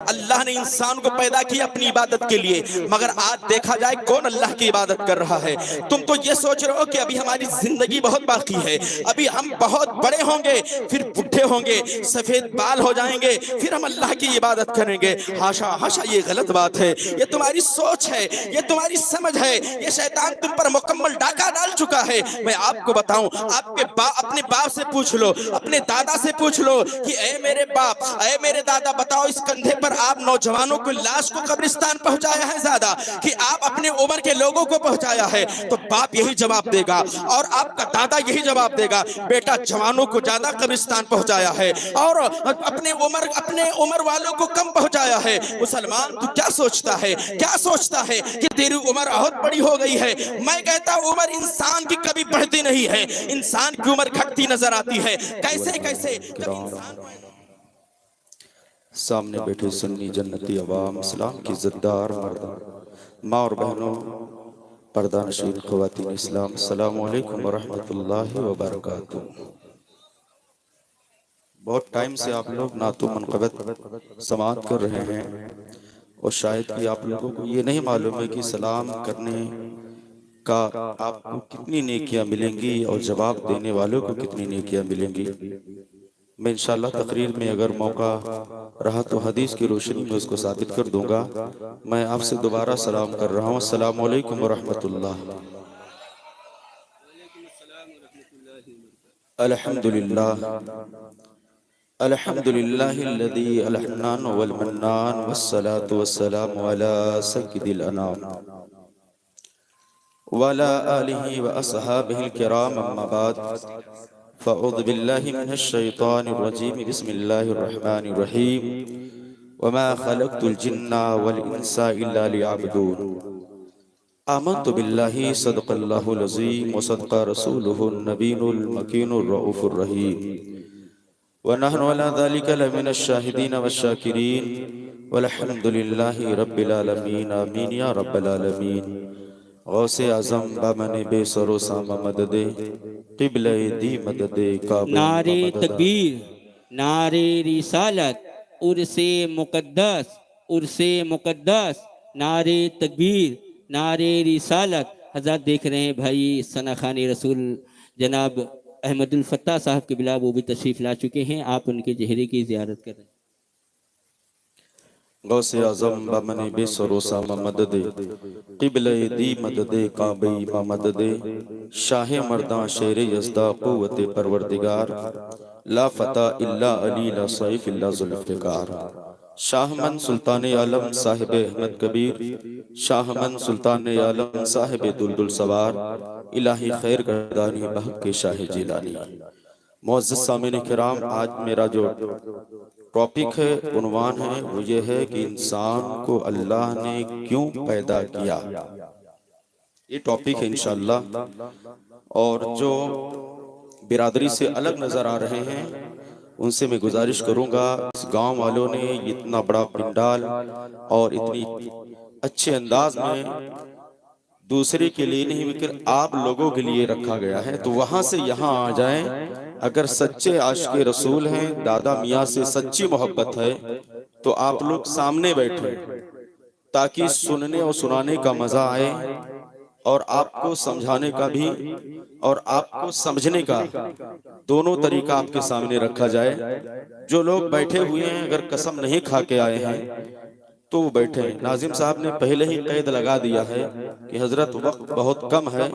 اللہ نے انسان کو پیدا کیا اپنی عبادت کے لیے، مگر آج دیکھا جائے کون اللہ کی عبادت کر رہا ہے؟ تم تو یہ سوچ رہے ہو کہ ابھی ہماری زندگی بہت باقی ہے، ابھی ہم بہت بڑے ہوں گے، پھر بڈھے ہوں گے، سفید بال ہو جائیں گے، پھر ہم اللہ کی عبادت کریں گے۔ ہاشا ہاشا، یہ غلط بات ہے، یہ تمہاری سوچ ہے، یہ تمہاری سمجھ ہے، یہ شیطان تم پر مکمل ڈاکہ ڈال چکا ہے۔ میں آپ کو بتاؤں، آپ کے اپنے باپ سے پوچھ لو، اپنے دادا سے پوچھ لو کہ اے میرے باپ، اے میرے دادا، بتاؤ اس کندھے پر آپ نوجوانوں کو لاش کو قبرستان پہنچایا ہے زیادہ کہ آپ اپنے عمر کے لوگوں کو پہنچایا ہے؟ تو باپ یہی جواب دے گا، اور آپ کا دادا یہی جواب دے گا، بیٹا جوانوں کو زیادہ قبرستان پہنچایا ہے اور اپنے عمر والوں کو کم پہنچایا ہے۔ مسلمان تو کیا سوچتا ہے، کیا سوچتا ہے کہ تیری عمر بہت بڑی ہو گئی ہے؟ میں کہتا ہوں عمر انسان کی کبھی بڑھتی نہیں ہے، انسان کی عمر گھٹتی نظر آتی ہے۔ کیسے کیسے؟ جب انسان سامنے بیٹھے سنی جنتی عوام، اسلام کی عزتدار مردان، ماں اور بہنوں، پردہ نشین خواتین اسلام، السلام علیکم ورحمت اللہ وبرکاتہ۔ بہت ٹائم سے آپ لوگ نعت و منقبت سماعت کر رہے ہیں، اور شاید کہ آپ لوگوں کو یہ نہیں معلوم ہے کہ سلام کرنے کا آپ کو کتنی نیکیاں ملیں گی اور جواب دینے والوں کو کتنی نیکیاں ملیں گی۔ میں انشاءاللہ تقریر میں اگر موقع رہا تو حدیث کی روشنی میں اس کو ثابت کر دوں گا۔ میں آپ سے دوبارہ سلام کر رہا ہوں، السلام علیکم ورحمت اللہ۔ الحمدللہ الحمدللہ الذی الحنان والمنان والصلاة والسلام على سید الانام وعلى آلہ واصحابہ الکرام، اما بعد فاعوذ باللہ من الشیطان الرجیم، بسم اللہ الرحمن الرحیم، وما خلقت الجن والانس الا لیعبدون۔ آمنت باللہ، صدق اللہ العظیم، وصدق رسولہ النبی المکین الرؤوف الرحیم، ونحن على ذلك لمن الشاہدین والشاکرین، والحمد للہ رب العالمین، آمین یا رب العالمین۔ غوث اعظم بامن بے سر و سام مدد، قبلہ دی مدد، کعبہ نعرے مدد۔ تکبیر، نعرے رسالت، عرس مقدس، عرس مقدس، نعرے تکبیر، نعرے رسالت۔ حضرات دیکھ رہے ہیں بھائی ثنا خان رسول جناب احمد الفتاح صاحب کے بلا، وہ بھی تشریف لا چکے ہیں، آپ ان کے چہرے کی زیارت کر رہے ہیں۔ غوث اعظم بامن بے سر و سام مدد، قبلہ دی مدد، کعبہ مدد، شاہ مردان شیر یزدہ قوت پروردگار، لا فتح الا علی، لا سیف الا ذوالفقار۔ شاہ من سلطان عالم صاحب احمد کبیر، شاہ من سلطان عالم صاحب دلدل سوار، الہی خیر گردانی بحق کے شاہ جیلانی۔ معزز سامعین کرام، آج میرا جو ٹاپک ہے، عنوان ہے، وہ یہ ہے کہ انسان کو اللہ نے کیوں پیدا کیا۔ یہ ٹاپک ہے انشاءاللہ، اور جو برادری سے الگ نظر آ رہے ہیں ان سے میں گزارش کروں گا، اس گاؤں والوں نے اتنا بڑا پنڈال اور اتنی اچھے انداز میں دوسرے کے لیے نہیں بلکہ آپ لوگوں کے لیے رکھا گیا ہے، تو وہاں سے یہاں آ جائیں۔ اگر سچے عاشق رسول ہیں، دادا میاں سے سچی محبت ہے، تو آپ لوگ سامنے بیٹھیں تاکہ سننے اور سنانے کا مزہ آئے، اور آپ کو سمجھانے کا بھی اور آپ کو سمجھنے کا دونوں طریقہ آپ کے سامنے رکھا جائے۔ جو لوگ بیٹھے ہوئے ہیں اگر قسم نہیں کھا کے آئے ہیں تو وہ بیٹھے ہیں۔ ناظم صاحب نے پہلے ہی قید لگا دیا ہے کہ حضرت وقت بہت کم ہے،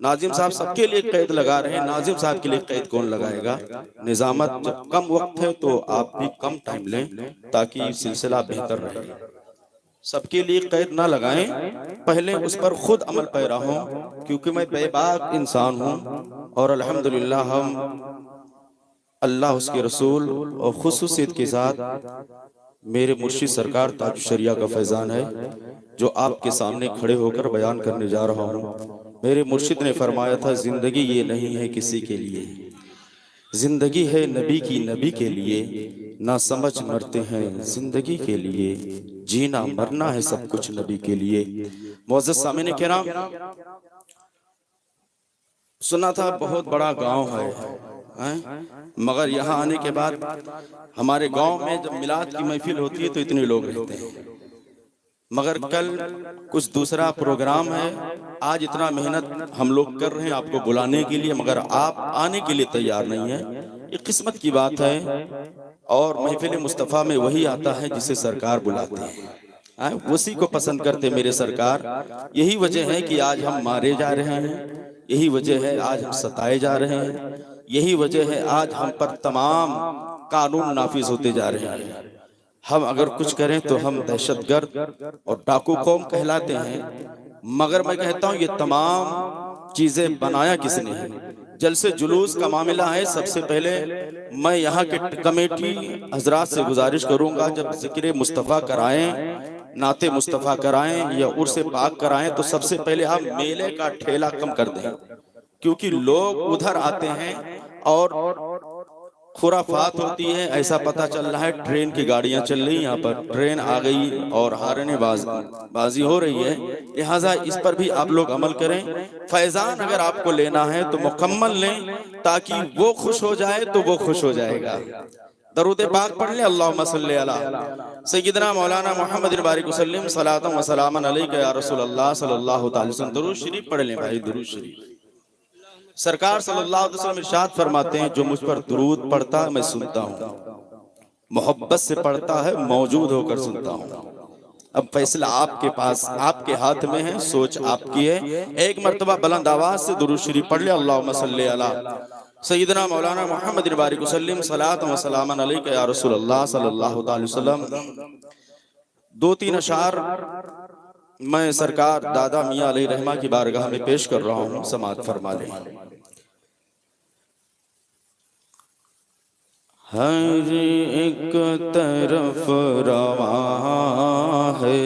ناظم صاحب سب کے لیے قید لگا رہے ہیں، ناظم صاحب کے لیے قید کون لگائے گا؟ نظامت جب کم وقت ہے تو آپ بھی کم ٹائم لیں تاکہ سلسلہ بہتر رہے۔ سب کے لیے قید نہ لگائیں، پہلے اس پر خود عمل پیرا ہوں، کیونکہ میں بے باک انسان ہوں، اور الحمدللہ ہم اللہ اس کے رسول اور خصوصیت کے ساتھ میرے مرشد سرکار تاج الشریعہ کا فیضان ہے جو آپ کے سامنے کھڑے ہو کر بیان کرنے جا رہا ہوں۔ میرے مرشد نے فرمایا تھا، زندگی یہ نہیں ہے کسی کے لیے، زندگی ہے نبی کی نبی کے لیے، نہ سمجھ مرتے ہیں زندگی کے لیے، جینا مرنا ہے سب کچھ نبی کے لیے۔ معزز سامعین کرام، سنا تھا بہت بڑا گاؤں ہے، ہیں؟ مگر یہاں آنے کے بعد ہمارے گاؤں میں جب میلاد کی محفل ہوتی ہے تو اتنے لوگ رہتے ہیں، مگر کل کچھ دوسرا پروگرام ہے، آج اتنا محنت ہم لوگ کر رہے ہیں آپ کو بلانے کے لیے، مگر آپ آنے کے لیے تیار نہیں ہیں۔ یہ قسمت کی بات ہے، اور محفل مصطفیٰ میں وہی آتا ہے جسے سرکار بلاتے ہیں، اسی کو پسند کرتے میرے سرکار۔ یہی وجہ ہے کہ آج ہم مارے جا رہے ہیں، یہی وجہ ہے آج ہم ستائے جا رہے ہیں، یہی وجہ ہے آج ہم پر تمام قانون نافذ ہوتے جا رہے ہیں۔ ہم اگر کچھ کریں تو ہم دہشت گرد اور ڈاکو قوم کہلاتے ہیں، مگر میں کہتا ہوں یہ تمام چیزیں بنایا کس نے ہے؟ جلسے جلوس کا معاملہ ہے، سب سے پہلے میں یہاں کے کمیٹی حضرات سے گزارش کروں گا جب ذکر مصطفیٰ کرائیں، نعت مصطفیٰ کرائیں یا عرس پاک کرائیں تو سب سے پہلے ہم میلے کا ٹھیلا کم کر دیں، کیونکہ لوگ ادھر آتے ہیں اور خرافات ہوتی ہے۔ ایسا پتہ چل رہا ہے ٹرین کی گاڑیاں چل رہی ہیں، یہاں پر ٹرین آ گئی اور ہارن بازی ہو رہی ہے، لہٰذا اس پر بھی آپ لوگ عمل کریں۔ فیضان اگر آپ کو لینا ہے تو مکمل لیں، تاکہ وہ خوش ہو جائے تو وہ خوش ہو جائے گا۔ درود پاک پڑھ لیں، اللہم صلی علی سیدنا مولانا محمد بارک وسلم، صلاۃ و سلام علیک یا رسول اللہ صلی اللہ تعالی وسلم۔ درود شریف پڑھ لیں بھائی، درود شریف۔ سرکار صلی اللہ علیہ وسلم ارشاد فرماتے ہیں جو مجھ پر درود پڑھتا ہے میں سنتا ہوں، محبت سے پڑھتا ہے موجود ہو کر سنتا ہوں۔ اب فیصلہ آپ کے پاس، آپ کے ہاتھ میں ہے، سوچ آپ کی ہے۔ ایک مرتبہ بلند آواز سے درود شریف پڑھ لے، اللہم صلی علی سیدنا مولانا محمد بارک وسلم، صلاۃ و سلام علیک یا رسول اللہ صلی اللہ تعالی وسلم۔ دو تین اشعار میں سرکار دادا میاں علیہ رحمہ کی بارگاہ میں پیش کر رہا ہوں، سماعت فرما لیں۔ ہر ایک طرف رواں ہے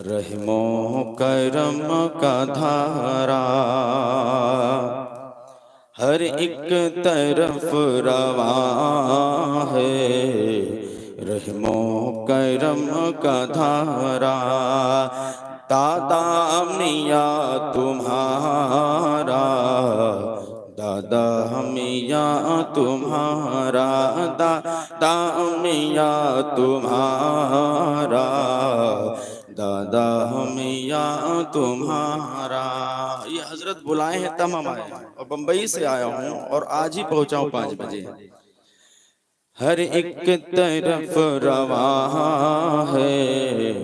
رحم و کرم کا دھارا، ہر ایک طرف رواں ہے رحم و کرم کا دھارا، دادا میاں تمہارا، دادا میاں تمہارا، دادا میاں تمہارا، دادا میاں تمہارا۔ یہ حضرت بلائے ہیں تب ہم آئے ہیں، اور بمبئی سے آیا ہوں اور آج ہی پہنچا ہوں 5 بجے۔ ہر ایک طرف رواں ہے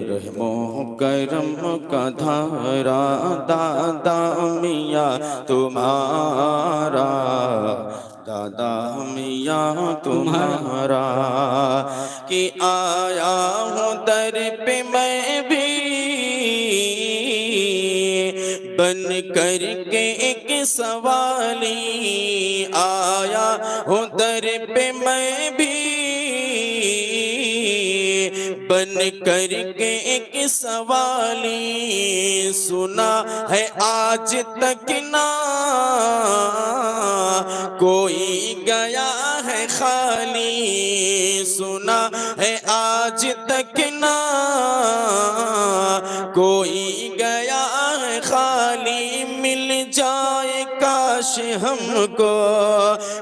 رحم و کرم کا دھارا، دادا میاں تمہارا، دادا میاں تمہارا، کہ آیا ہوں در پہ میں بھی بن کر کے ایک سوالی، آیا ہوں در پہ میں بھی بن کر کے ایک سوالی، سنا ہے آج تک نہ کوئی گیا ہے خالی، سنا ہے آج تک نہ کوئی گیا ہے خالی، مل جائے کاش ہم کو،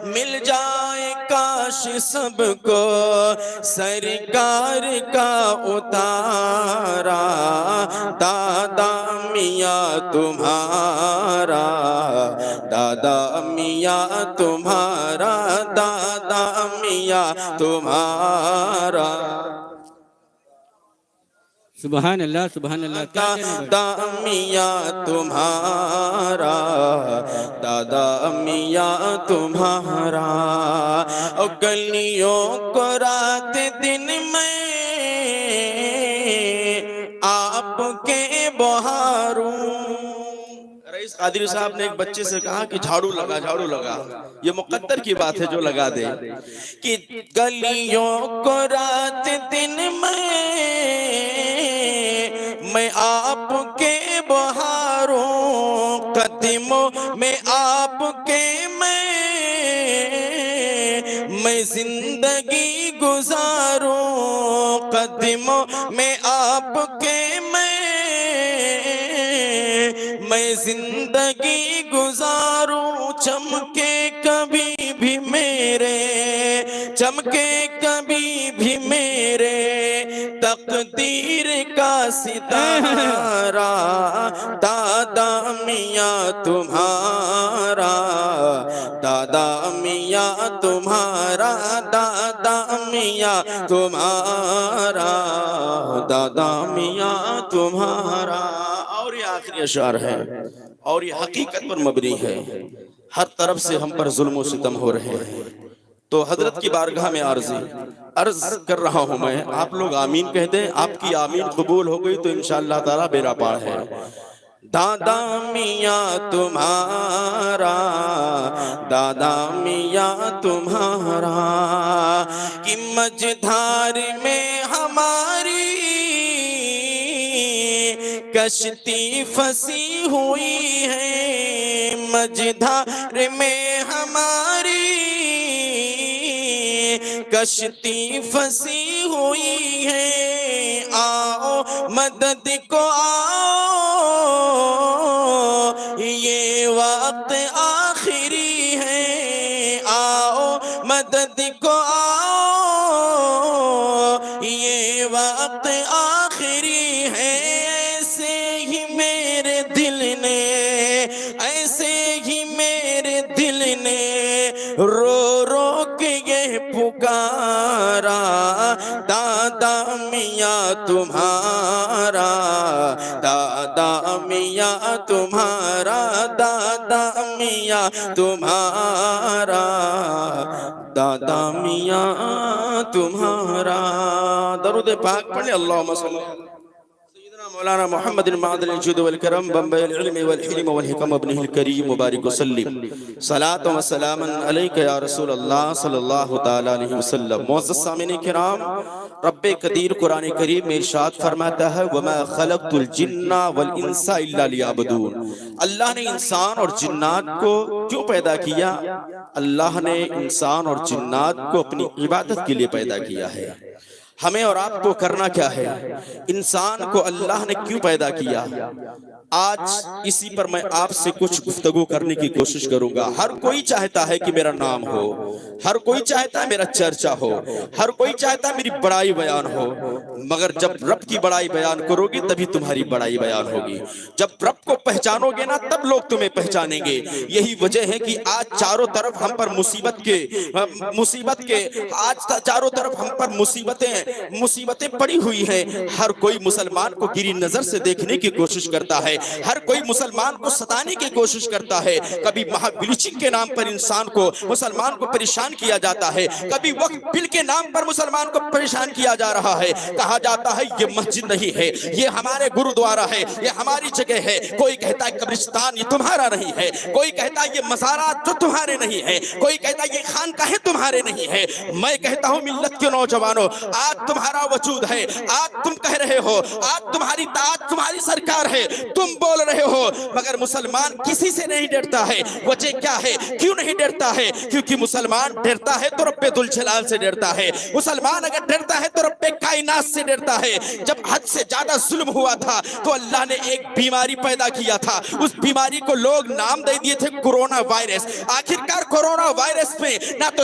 مل جائے کاش سب کو سرکار کا اتارا، دادا میاں تمہارا، دادا میاں تمہارا، دادا میاں تمہارا۔ سبحان اللہ سبحان اللہ۔ دادا میاں تمہارا، دادا میاں تمہارا، اور گلیوں کو رات دن میں آپ کے بہاروں۔ رئیس قادری صاحب نے ایک بچے سے کہا کہ جھاڑو لگا، جھاڑو لگا، یہ مقدر کی بات ہے جو لگا دے، کہ گلیوں کو رات دن میں آپ کے بہاروں، قدموں میں آپ کے میں زندگی گزاروں، قدموں میں آپ کے میں زندگی گزاروں، چمکے کبھی میرے چمکے کبھی بھی میرے تقدیر کا ستارہ دادا میاں تمہارا دادا میاں تمہارا دادا میاں تمہارا دادا میاں تمہارا. اور یہ آخری اشعار ہے اور یہ حقیقت پر مبنی ہے. ہر طرف سے ہم پر ظلم و ستم ہو رہے ہیں تو حضرت کی بارگاہ میں عرض کر رہا ہوں میں. آپ لوگ آمین کہہ دیں. آپ کی آمین قبول ہو گئی تو انشاءاللہ تعالی بیڑا پار ہے. دادا میاں تمہارا دادا میاں تمہارا کہ مجدھار میں ہماری کشتی پھنسی ہوئی ہے مجدھار میں ہماری کشتی پھنسی ہوئی ہے آؤ مدد کو آؤ یہ وقت آخری ہے آؤ مدد کو آؤ یہ وقت آخری ہے ایسے ہی میرے دل نے ایسے ہی میرے دل نے رو رو کے یہ پکارا دادا میاں تمہارا دادا میاں تمہارا دادا میاں تمہارا دادا میاں تمہارا. درود پاک پڑھیں. اللہم صلی مولانا محمد المعدل الجود والکرم بمبئی العلم والحلم والحکم ابنہ الکریم مبارک وسلم صلاة و سلام علیکہ یا رسول اللہ صلی اللہ تعالی علیہ وسلم. معزز سامعین کرام رب قدیر قرآن کریم میں ارشاد فرماتا ہے وَمَا خَلَقْتُ الْجِنَّ وَالْإِنسَ إِلَّا لِيَعْبُدُونَ. اللہ نے انسان اور جنات کو کیوں پیدا کیا؟ اللہ نے انسان اور جنات کو اپنی عبادت کے لیے پیدا کیا ہے. ہمیں اور آپ کو کرنا کیا ہے؟ انسان کو اللہ نے کیوں پیدا کیا؟ آج اسی پر میں آپ سے کچھ گفتگو کرنے کی کوشش کروں گا. ہر کوئی چاہتا ہے کہ میرا نام ہو, ہر کوئی چاہتا ہے میرا چرچا ہو, ہر کوئی چاہتا ہے میری بڑائی بیان ہو, مگر جب رب کی بڑائی بیان کرو گے تبھی تمہاری بڑائی بیان ہوگی. جب رب کو پہچانو گے نا تب لوگ تمہیں پہچانیں گے. یہی وجہ ہے کہ آج چاروں طرف ہم پر مصیبت کے آج چاروں طرف ہم پر مصیبتیں پڑی ہوئی ہیں. ہر کوئی مسلمان کو گری نظر سے دیکھنے کی کوشش کرتا ہے, ہر کوئی مسلمان کو ستانے کی کوشش کرتا ہے. کبھی مہا بلیچنگ کے نام پر مسلمان کو پریشان کیا جاتا ہے, کبھی وقت بل کے نام پر مسلمان کو پریشان کیا جا رہا ہے. کہا جاتا ہے یہ مسجد نہیں ہے, یہ ہمارے گرودوارا ہے, یہ ہماری جگہ ہے. کوئی کہتا ہے قبرستان یہ تمہارا نہیں ہے, کوئی کہتا ہے یہ مزارات جو تمہارے نہیں ہے, کوئی کہتا ہے یہ خانقاہیں تمہارے نہیں ہے. میں کہتا ہوں ملت کے نوجوانوں آج تمہارا وجود ہے, آج تم کہہ رہے ہو, آج تمہاری طاعت تمہاری سرکار ہے, تم بول رہے ہو, مگر مسلمان کسی سے نہیں ڈرتا ہے. وجہ کیا ہے؟ کیوں نہیں ڈرتا ہے؟ کیونکہ مسلمان ڈرتا ہے تو رب ذوالجلال سے ڈرتا ہے. مسلمان اگر ڈرتا ہے تو رب کائنات سے ڈرتا ہے. جب حد سے زیادہ ظلم ہوا تھا تو اللہ نے ایک بیماری پیدا کیا تھا. اس بیماری کو لوگ نام دے دیے تھے کورونا وائرس. آخرکار کورونا وائرس میں نہ تو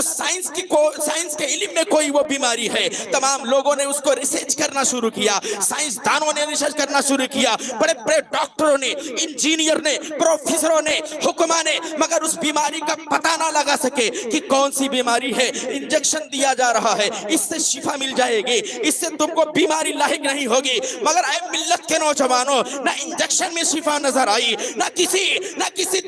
سائنس کے علم میں کوئی وہ بیماری ہے. تمام لوگوں نے اس کو ریسرچ کرنا شروع کیا, سائنسدانوں نے ریسرچ کرنا شروع کیا, بڑے بڑے ڈاکٹروں نے, انجینئر نے, پروفیسروں نے, حکما نے, مگر اس بیماری کا پتہ نہ لگا سکے کہ کون سی بیماری ہے. انجیکشن دیا جا رہا ہے, اس سے شفا مل جائے گی, اس سے تم کو بیماری لاحق نہیں ہوگی. مگر اے ملت کے نوجوانوں, نہ انجیکشن میں شفا نظر آئی, نہ کسی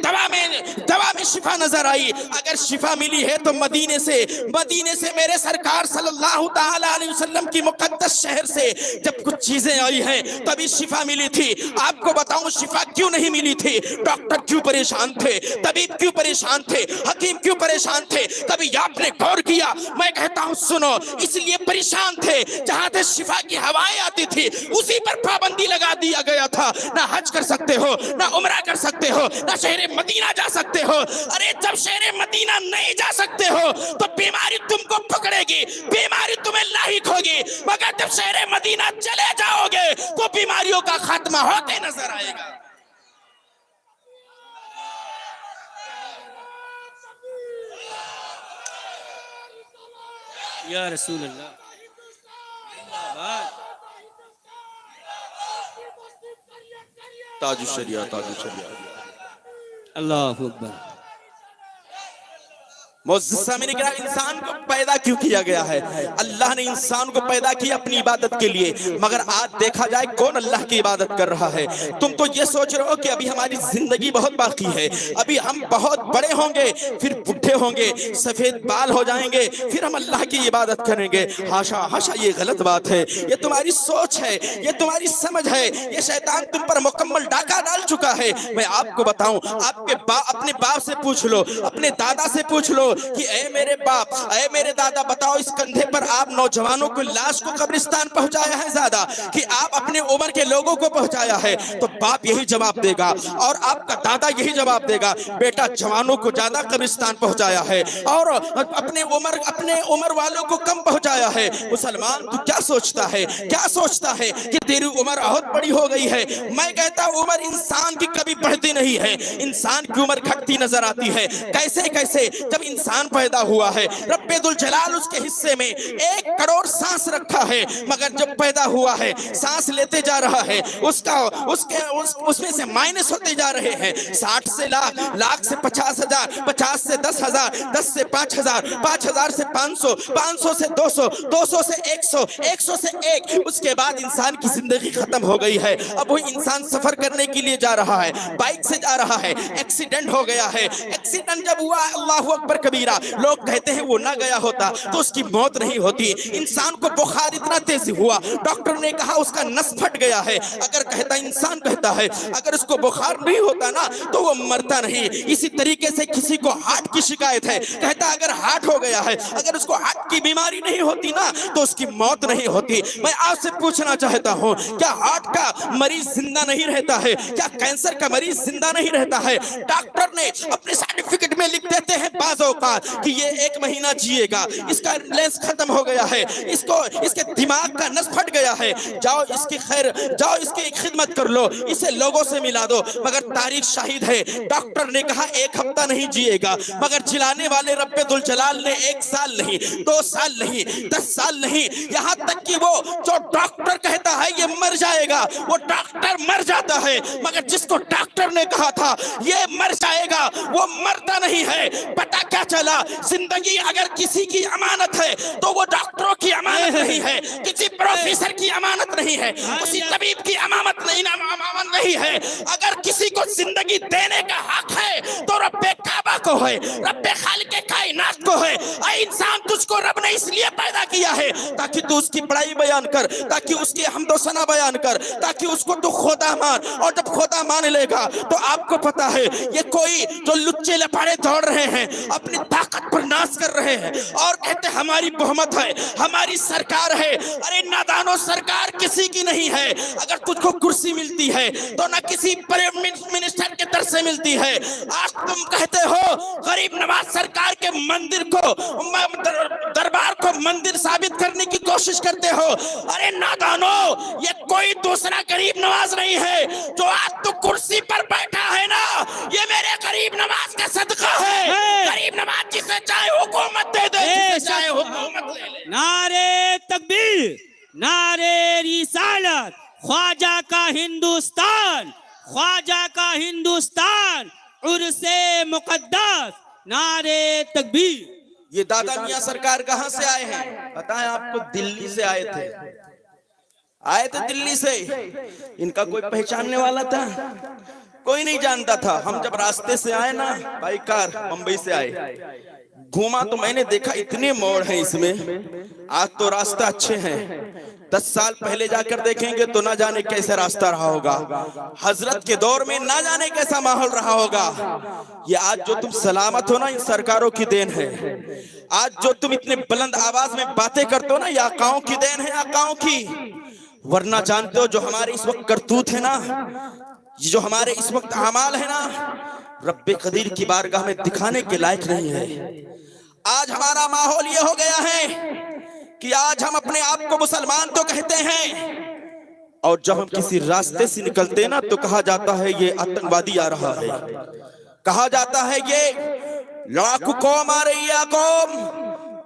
دوا میں شفا نظر آئی. اگر شفا ملی ہے تو مدینے سے میرے سرکار صلی اللہ تعالی علیہ وسلم کی مقدس شہر سے جب کچھ چیزیں آئی ہیں تبھی شفا ملی تھی. آپ کو بتاؤں شفا کیوں نہیں ملی تھی؟ ڈاکٹر کیوں پریشان تھے, طبیب کیوں پریشان تھے, حکیم کیوں پریشان تھے؟ کبھی آپ نے غور کیا؟ میں کہتا ہوں سنو, اس لیے پریشان تھے جہاں سے شفا کی ہوائیں آتی تھی اسی پر پابندی لگا دیا گیا تھا. نہ حج کر سکتے ہو, نہ عمرہ کر سکتے ہو, نہ شہر مدینہ جا سکتے ہو. ارے جب شہر مدینہ نہیں جا سکتے ہو تو بیماری تم کو پکڑے گی, بیماری تمہیں لاحق ہوگی, مگر جب شہر مدینہ چلے جاؤ گے تو بیماریوں کا خاتمہ ہوتے نظر آئے گا. یا رسول اللہ تاج الشریعہ، تاج الشریعہ۔ اللہ اکبر۔ معزز سامعین کرام، انسان کو پیدا کیوں کیا گیا ہے؟ اللہ نے انسان کو پیدا کیا اپنی عبادت کے لیے، مگر آج دیکھا جائے کون اللہ کی عبادت کر رہا ہے؟ تم تو یہ سوچ رہے ہو کہ ابھی ہماری زندگی بہت باقی ہے، ابھی ہم بہت بڑے ہوں گے، پھر بڈھے ہوں گے، سفید بال ہو جائیں گے، پھر ہم اللہ کی عبادت کریں گے۔ ہاشا ہاشا، یہ غلط بات ہے، یہ تمہاری سوچ ہے، یہ تمہاری سمجھ ہے، یہ شیطان تم پر مکمل ڈاکہ ڈال چکا ہے۔ میں آپ کو بتاؤں، آپ کے اپنے باپ سے پوچھ لو، اپنے دادا سے پوچھ لو کہ اے میرے باپ، اے میرے دادا، بتاؤ اس کندھے پر آپ نوجوانوں کو، لاش کو قبرستان پہنچایا ہے زیادہ کہ آپ اپنے عمر کے لوگوں کو پہنچایا ہے؟ تو باپ یہی جواب دے گا، اور آپ کا دادا یہی جواب دے گا، بیٹا جوانوں کو زیادہ قبرستان پہنچایا ہے اور اپنے عمر والوں کو کم پہنچایا ہے۔ مسلمان تو کیا سوچتا ہے، کیا سوچتا ہے کہ تیری عمر بہت بڑی ہو گئی ہے؟ میں کہتا ہوں عمر انسان کی کبھی بڑھتی نہیں ہے، انسان کی عمر گھٹتی نظر آتی ہے۔ کیسے کیسے؟ جب انسان پیدا ہوا ہے، رب ذوالجلال اس کے حصے میں 1 کروڑ سانس رکھا ہے، مگر جب پیدا ہوا ہے سانس لیتے جا رہا ہے، اس میں سے مائنس ہوتے جا رہے ہیں، 60 سے لاکھ، لاکھ سے 50,000، 50 سے 10,000، 10 سے 5,000، 5,000 سے 500، 500 سے 200، 200 سے 100، 100 سے 1۔ اس کے بعد انسان کی زندگی ختم ہو گئی ہے۔ اب وہ انسان سفر کرنے کے لیے جا رہا ہے، بائک سے جا رہا ہے، ایکسیڈنٹ ہو گیا ہے۔ ایکسیڈنٹ جب ہوا، اللہ اکبر کبیرہ، لوگ کہتے ہیں وہ نہ گیا ہوتا تو اس کی موت نہیں ہوتی۔ انسان کو بخار اتنا تیز ہوا، ڈاکٹر نے کہا اس کا نس پھٹ گیا ہے۔ اگر کہتا، انسان کہتا ہے اگر اس کو بخار نہیں ہوتا نا تو وہ مرتا نہیں۔ اسی طریقے سے کسی کو ہارٹ کی شکایت ہے، کہتا اگر ہارٹ ہو گیا ہے، اگر اس کو ہارٹ کی بیماری نہیں ہوتی نا تو اس کی موت نہیں ہوتی۔ میں آپ سے پوچھنا چاہتا ہوں، کیا ہارٹ کا مریض زندہ نہیں رہتا ہے؟ کیا کینسر کا مریض زندہ نہیں رہتا ہے؟ ڈاکٹر نے اپنے سرٹیفکیٹ میں لکھ دیتے ہیں بعض اوقات کہ یہ 1 مہینہ جیے گا، اس کا لینس ختم ہو گیا ہے، اس کے دماغ کا نس پھٹ گیا ہے، جاؤ اس کی خیر، جاؤ اس کی خدمت کر لو، اسے لوگوں سے ملا دو۔ مگر تاریخ شاہد ہے، ڈاکٹر نے کہا 1 ہفتہ نہیں جیے گا، مگر جلانے والے رب ذوالجلال نے 1 سال نہیں، 2 سال نہیں، 10 سال نہیں، یہاں تک کہ وہ جو ڈاکٹر کہتا ہے یہ مر جائے گا، وہ ڈاکٹر مر جاتا ہے۔ مگر جس کو ڈاکٹر نے کہا تھا یہ مر جائے گا، وہ مرتا نہیں ہے۔ پتہ کیا چلا؟ زندگی اگر کسی کی امانت ہے تو وہ ڈاکٹروں کی امانت نہیں ہے، کسی پروفیسر کی امانت نہیں ہے، کسی طبیب کی امانت نہیں ہے۔ اگر کسی کو زندگی دینے کا حق ہے تو رب کعبہ کو ہے، رب خالق کائنات کو ہے۔ اے انسان، تجھ کو رب نے اس لیے پیدا کیا ہے تاکہ تو اس کی بڑائی بیان کر، تاکہ اس کی حمد و ثنا بیان کر، تاکہ اس کو تو خدا مان۔ اور جب خدا مان لے گا تو آپ کو پتا ہے یہ کوئی جو لچے لپاڑے دوڑ رہے ہیں، اپنی طاقت پر ناز کر رہے ہیں اور کہتے ہیں ہماری بہمت ہے، ہماری سرکار ہے۔ ارے نادانو، سرکار کسی کی نہیں ہے۔ اگر تجھ کو کرسی ملتی ہے تو نہ کسی پرائم منسٹر کے در سے ملتی ہے۔ آج تم کہتے ہو غریب نواز سرکار کے مندر کو، دربار کو مندر ثابت کرنے کی کوشش کرتے ہو۔ ارے نادانو، یہ کوئی دوسرا غریب نواز نہیں ہے جو آج تو کرسی پر بیٹھا ہے نا، یہ میرے غریب نواز کا صدقہ ہے۔ غریب نواز جسے چاہے حکومت دے دے، جسے چاہے حکومت لے لے۔ نعرے تکبیر، نعرے رسالت، خواجہ کا ہندوستان، خواجہ کا ہندوستان، عرس مقدس، نعرے تکبیر۔ یہ دادا میاں سرکار کہاں سے آئے ہیں؟ بتائیں آپ کو؟ دلی سے آئے تھے، آئے تھے دلی سے۔ ان کا کوئی پہچاننے والا تھا؟ کوئی نہیں جانتا تھا۔ ہم جب راستے سے آئے نا، بائی کار ممبئی سے آئے، گھوما تو میں نے دیکھا اتنے موڑ ہیں اس میں۔ آج تو راستہ اچھے ہیں، 10 سال پہلے جا کر دیکھیں گے تو نہ جانے کیسے راستہ رہا ہوگا، حضرت کے دور میں نہ جانے کیسا ماحول رہا ہوگا۔ یہ آج جو تم سلامت ہو نا، ان سرکاروں کی دین ہے۔ آج جو تم اتنے بلند آواز میں باتیں کرتے ہو نا، یہ آقاؤں کی دین ہے، آقاؤں کی۔ ورنہ جانتے ہو جو ہمارے اس وقت کرتوت ہے نا، جو ہمارے اس وقت اعمال ہے نا، رب قدیر کی بارگاہ میں دکھانے کے لائق نہیں ہے۔ آج ہمارا ماحول یہ ہو گیا ہے کہ آج ہم اپنے آپ کو مسلمان تو کہتے ہیں، اور جب ہم کسی راستے سے نکلتے نا تو کہا جاتا ہے یہ آتنکوادی آ رہا ہے، کہا جاتا ہے یہ لڑاکو قوم آ رہی ہے۔ قوم